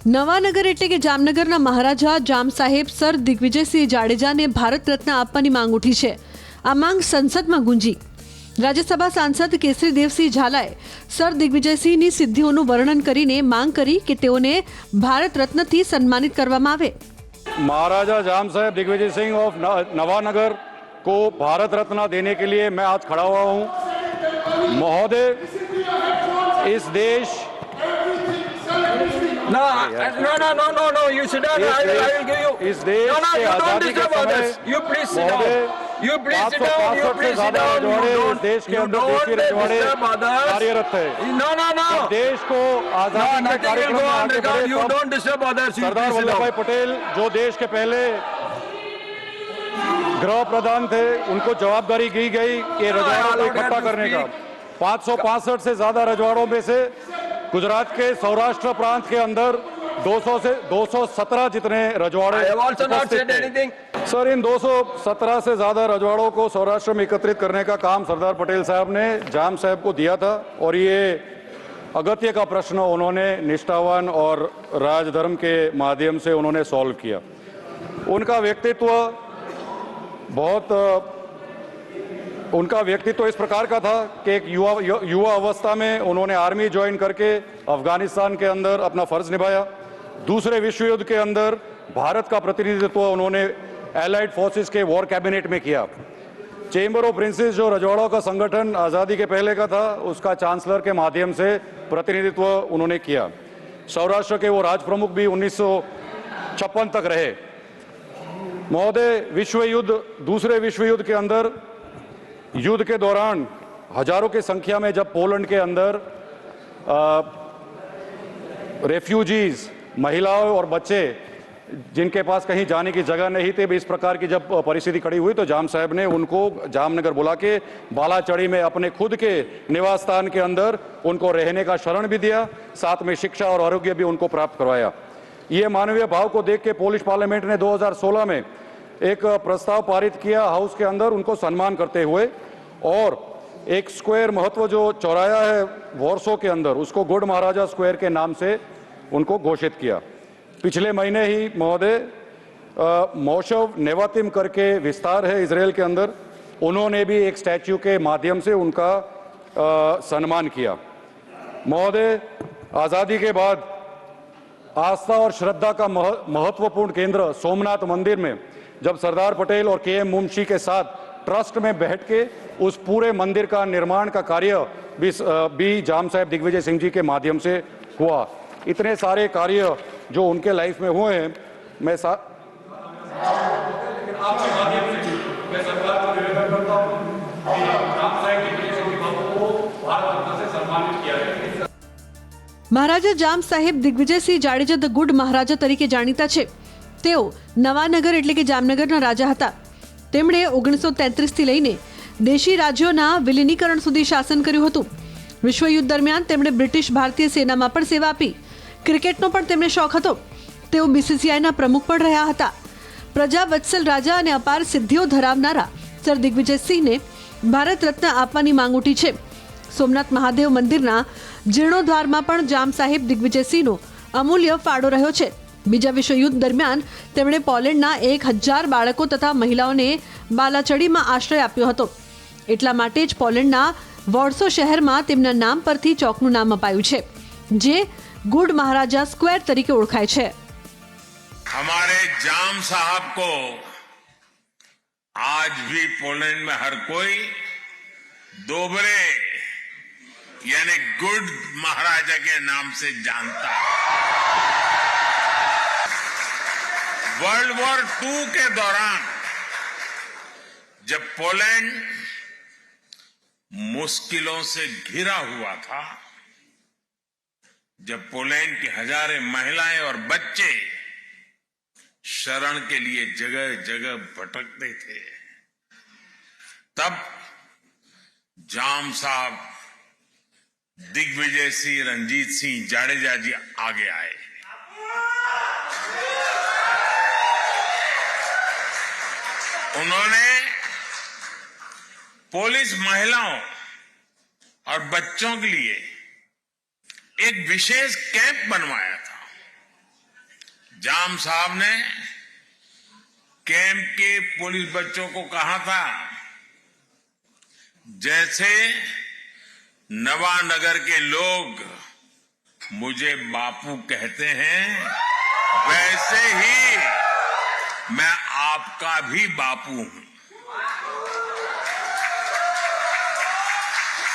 નવાનગર એટલે કે જામનગરના મહારાજા જામ સાહેબ સર દિગ્વિજયસિંહ જાડેજાને ભારત રત્ન આપવાની માંગ ઉઠી છે। આ માંગ સંસદમાં ગુંજી। રાજ્યસભા સાંસદ કેસરી દેવસિંહ ઝાલાએ સર દિગ્વિજયસિંહની સિદ્ધિઓનું વર્ણન કરીને માંગ કરી કે તેઓને ભારત રત્નથી સન્માનિત કરવામાં આવે। महाराजा जाम साहेब दिग्विजय सिंह ऑफ नवानगर को भारत रत्न देने के लिए मैं आज खड़ा हुआ हूं। महोदय, इस देश No, you sit down. I will give you. इस देश No, के you don't आजादी के disturb others. समय You please sit down. You please sit down. You 565 से please sit ज्यादा down. रजवाड़े इस देश के You अंदर देशी don't रजवाड़े disturb others. कार्यरत है। No. देश को No, आजादी के nothing will कार्यक्रम go में on आगे record. बढ़े You तब don't disturb others. You Sardar please sit Vallabh भाई down. पटेल जो देश के पहले गृह प्रधान थे, उनको जवाबदारी दी गई कि रजवाड़ों को इकट्ठा करने का। 565 से ज्यादा रजवाड़ों में से गुजरात के सौराष्ट्र प्रांत के अंदर 217 जितने रजवाड़े I have also not उपस्थित said थे। anything. सर, इन 217 से ज्यादा रजवाड़ों को सौराष्ट्र में एकत्रित करने का काम सरदार पटेल साहब ने जाम साहब को दिया था और ये अगत्य का प्रश्न उन्होंने निष्ठावान और राजधर्म के माध्यम से उन्होंने सॉल्व किया। उनका व्यक्तित्व इस प्रकार का था कि एक युवा अवस्था में उन्होंने आर्मी ज्वाइन करके अफगानिस्तान के अंदर अपना फर्ज निभाया। दूसरे विश्व युद्ध के अंदर भारत का प्रतिनिधित्व उन्होंने एलाइड फोर्सेस के वॉर कैबिनेट में किया। चेंबर ऑफ प्रिंसेस जो रजवाड़ों का संगठन आज़ादी के पहले का था, उसका चांसलर के माध्यम से प्रतिनिधित्व उन्होंने किया। सौराष्ट्र के वो राज प्रमुख भी 1956 तक रहे। महोदय, दूसरे विश्व युद्ध के अंदर युद्ध के दौरान हजारों की संख्या में जब पोलैंड के अंदर रेफ्यूजीज, महिलाओं और बच्चे जिनके पास कहीं जाने की जगह नहीं थे, इस प्रकार की जब परिस्थिति खड़ी हुई तो जाम साहब ने उनको जामनगर बुला के बालाचड़ी में अपने खुद के निवास स्थान के अंदर उनको रहने का शरण भी दिया, साथ में शिक्षा और आरोग्य भी उनको प्राप्त करवाया। ये मानवीय भाव को देख के पोलिश पार्लियामेंट ने 2016 में एक प्रस्ताव पारित किया हाउस के अंदर उनको सम्मान करते हुए, और एक स्क्वायर महत्व जो चौराया है वॉर्सो के अंदर, उसको गुड महाराजा स्क्वायर के नाम से उनको घोषित किया। पिछले महीने ही महोदय, मोशव नेवातिम करके विस्तार है इजराइल के अंदर, उन्होंने भी एक स्टैच्यू के माध्यम से उनका सम्मान किया। महोदय, आज़ादी के बाद आस्था और श्रद्धा का महत्वपूर्ण केंद्र सोमनाथ मंदिर में जब सरदार पटेल और के.एम. मुंशी के साथ ट्रस्ट में बैठ के उस पूरे मंदिर का निर्माण का कार्य भी जाम साहेब दिग्विजय सिंह जी के माध्यम से हुआ। इतने सारे कार्य जो उनके लाइफ में हुए हैं, मैं મહારાજા જામ સાહેબ દિગ્વિજયસિંહ જાડેજા ધ ગુડ મહારાજા તરીકે જાણીતા છે। તેઓ નવાનગર એટલે કે જામનગરના રાજા હતા। તેમણે 1933 થી લઈને દેશી રાજ્યોના વિલીનીકરણ સુધી શાસન કર્યું હતું। વિશ્વયુદ્ધ દરમિયાન તેમણે બ્રિટિશ ભારતીય સેનામાં પણ સેવા આપી। ક્રિકેટનો પણ તેમને શોખ હતો। તેઓ બીસીસીઆઈના પ્રમુખ પણ રહ્યા હતા। પ્રજા વત્સલ રાજા અને અપાર સિદ્ધિઓ ધરાવનારા સર દિગ્વિજયસિંહને ભારત રત્ન આપવાની માંગ ઉઠી છે। સોમનાથ મહાદેવ મંદિરના જીર્ણોદ્ધારમાં પણ જામ સાહેબ દિગ્વિજયસિંહનો અમૂલ્ય ફાળો રહ્યો છે। બીજા વિશ્વયુદ્ધ દરમિયાન તેમણે પોલેન્ડના 1000 બાળકો તથા મહિલાઓને બાલાચડીમાં આશ્રય આપ્યો હતો। એટલા માટે જ પોલેન્ડના વોર્સો શહેરમાં તેમના નામ પરથી ચોકનું નામ અપાયું છે, જે गुड महाराजा स्क्वायर तरीके ओळखाय छे। हमारे जाम साहब को आज भी पोलैंड में हर कोई दोबरे यानी गुड महाराजा के नाम से जानता है। वर्ल्ड वॉर 2 के दौरान जब पोलैंड मुश्किलों से घिरा हुआ था, जब पोलैंड की हजारों महिलाएं और बच्चे शरण के लिए जगह जगह भटकते थे, तब जाम साहब दिग्विजय सिंह रंजीत सिंह जाडेजा जी आगे आए। उन्होंने पोलिश महिलाओं और बच्चों के लिए एक विशेष कैंप बनवाया था। जाम साहब ने कैंप के पुलिस बच्चों को कहा था, जैसे नवानगर के लोग मुझे बापू कहते हैं, वैसे ही मैं आपका भी बापू हूं।